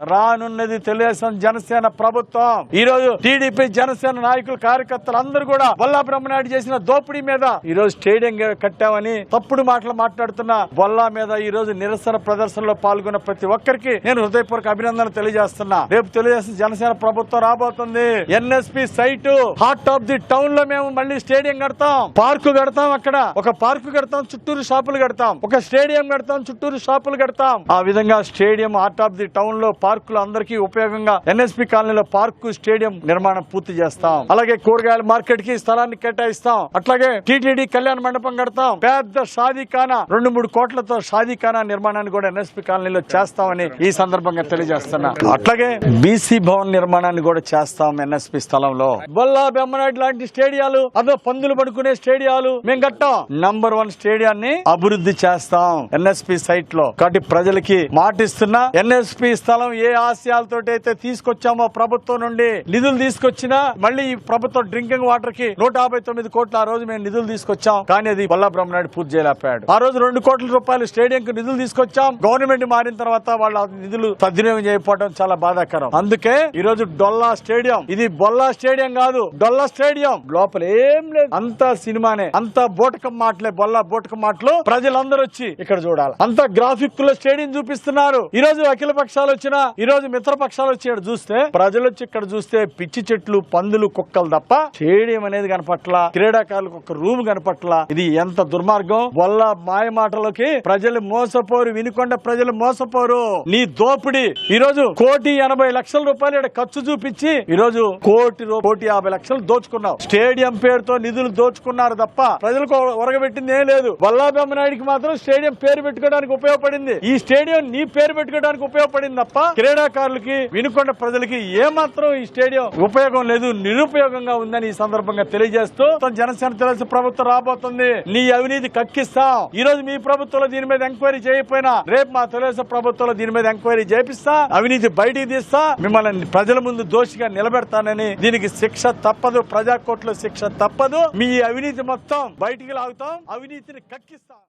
రానున్నది తెలుగుదేశం జనసేన ప్రభుత్వం. ఈ రోజు టీడీపీ జనసేన నాయకులు కార్యకర్తలు అందరూ కూడా బొల్లా బ్రహ్మనాయుడు చేసిన దోపిడీ మీద ఈ రోజు స్టేడియం కట్టామని తప్పుడు మాటలు మాట్లాడుతున్న బొల్లా మీద ఈ రోజు నిరసన ప్రదర్శనలో పాల్గొన్న ప్రతి ఒక్కరికి నేను హృదయపూర్వక అభినందనలు తెలియజేస్తున్నా. రేపు తెలుగుదేశం జనసేన ప్రభుత్వం రాబోతుంది. NSP site heart of the town లో మేము మళ్ళీ స్టేడియం కడతాం, పార్కు కడతాం, అక్కడ ఒక పార్కు కడతాం, చుట్టూరు షాపులు కడతాం, ఒక స్టేడియం కడతాం, చుట్టూరు షాపులు కడతాం. ఆ విధంగా stadium heart of the town లో పార్కులు అందరికీ ఉపయోగంగా ఎన్ఎస్పి కాలనీలో పార్కు స్టేడియం నిర్మాణం పూర్తి చేస్తాం. అలాగే కూరగాయల మార్కెట్ కి స్థలాన్ని కేటాయిస్తాం. అట్లాగే టీటీడీ కళ్యాణ మండపం కడతాం. పెద్ద షాదీఖానా 2-3 కోట్లతో షాదీఖానా నిర్మాణాన్ని కూడా ఎన్ఎస్పి కాలనీలో చేస్తామని ఈ సందర్భంగా తెలియజేస్తున్నా. అట్లాగే బీసీ భవన్ నిర్మాణాన్ని కూడా చేస్తాం ఎన్ఎస్పి స్థలంలో. బొల్లా బ్రహ్మనాయుడు లాంటి స్టేడియాలు, అదో పందులు పడుకునే స్టేడియాలు మేము కట్టాం. నంబర్ 1 స్టేడియాన్ని అభివృద్ధి చేస్తాం ఎన్ఎస్పి సైట్ లో. కాబట్టి ప్రజలకి మాటిస్తున్నా, ఎన్ఎస్పి స్థలం ఏ ఆశయాలతో అయితే తీసుకొచ్చామో ప్రభుత్వం నుండి నిధులు తీసుకొచ్చినా, మళ్ళీ ఈ ప్రభుత్వం డ్రింకింగ్ వాటర్ కి 159 కోట్లు ఆ రోజు మేము నిధులు తీసుకొచ్చాం. కానీ అది బొల్లా బ్రహ్మనాయుడు పూర్తి చేయలేపాడు. ఆ రోజు 2 కోట్ల రూపాయలు స్టేడియం కి నిధులు తీసుకొచ్చాం. గవర్నమెంట్ మారిన తర్వాత వాళ్ళ నిధులు సద్వినియోగం చేయకపోవడం చాలా బాధాకరం. అందుకే ఈ రోజు డొల్లా స్టేడియం, ఇది బొల్లా స్టేడియం కాదు, డొల్లా స్టేడియం. లోపల ఏం లేదు, అంతా సినిమానే, అంతా బోటకం మాటలే, బొల్లా బోటకం మాటలు. ప్రజలందరూ వచ్చి ఇక్కడ చూడాలి. అంత గ్రాఫిక్ లో స్టేడియం చూపిస్తున్నారు. ఈ రోజు అఖిల పక్షాలు వచ్చినా, ఈ రోజు మిత్ర పక్షాలు వచ్చి ఇక్కడ చూస్తే, ప్రజలు వచ్చి ఇక్కడ చూస్తే పిచ్చి చెట్లు, పందులు, కుక్కలు తప్ప స్టేడియం అనేది కనపట్ల, క్రీడాకారులకు ఒక రూమ్ కనపట్ల. ఇది ఎంత దుర్మార్గం. బొల్లా మాయ మాటలకి ప్రజలు మోసపోరు, వినుకొండ ప్రజలు మోసపోరు. నీ దోపిడి ఈ రోజు 1,80,00,000 రూపాయలు ఇక్కడ ఖర్చు చూపించి ఈ రోజు 1,50,00,000 దోచుకున్నావు. స్టేడియం పేరుతో నిధులు దోచుకున్నారు తప్ప ప్రజలకు ఒరగబెట్టింది ఏం లేదు. బొల్లా బ్రహ్మనాయుడికి మాత్రం స్టేడియం పేరు పెట్టుకోవడానికి ఉపయోగపడింది. ఈ స్టేడియం నీ పేరు పెట్టుకోవడానికి ఉపయోగపడింది తప్ప క్రీడాకారులకి, వినుకొండ ప్రజలకి ఏమాత్రం ఈ స్టేడియం ఉపయోగం లేదు, నిరుపయోగంగా ఉందని ఈ సందర్భంగా తెలియజేస్తూ జనసేన తెలుగు ప్రభుత్వం రాబోతుంది. నీ అవినీతి కక్కిస్తాం. ఈ రోజు మీ ప్రభుత్వంలో దీని మీద ఎంక్వైరీ చేయకపోయినా రేపు మా తెలుగు ప్రభుత్వంలో దీని మీద ఎంక్వైరీ చేపిస్తా, అవినీతి బయటికి తీస్తా, మిమ్మల్ని ప్రజల ముందు దోషిగా నిలబెడతానని. దీనికి శిక్ష తప్పదు, ప్రజాకోర్టులో శిక్ష తప్పదు. మీ అవినీతి మొత్తం బయటికి లాగుతాం, అవినీతిని కక్కిస్తాం.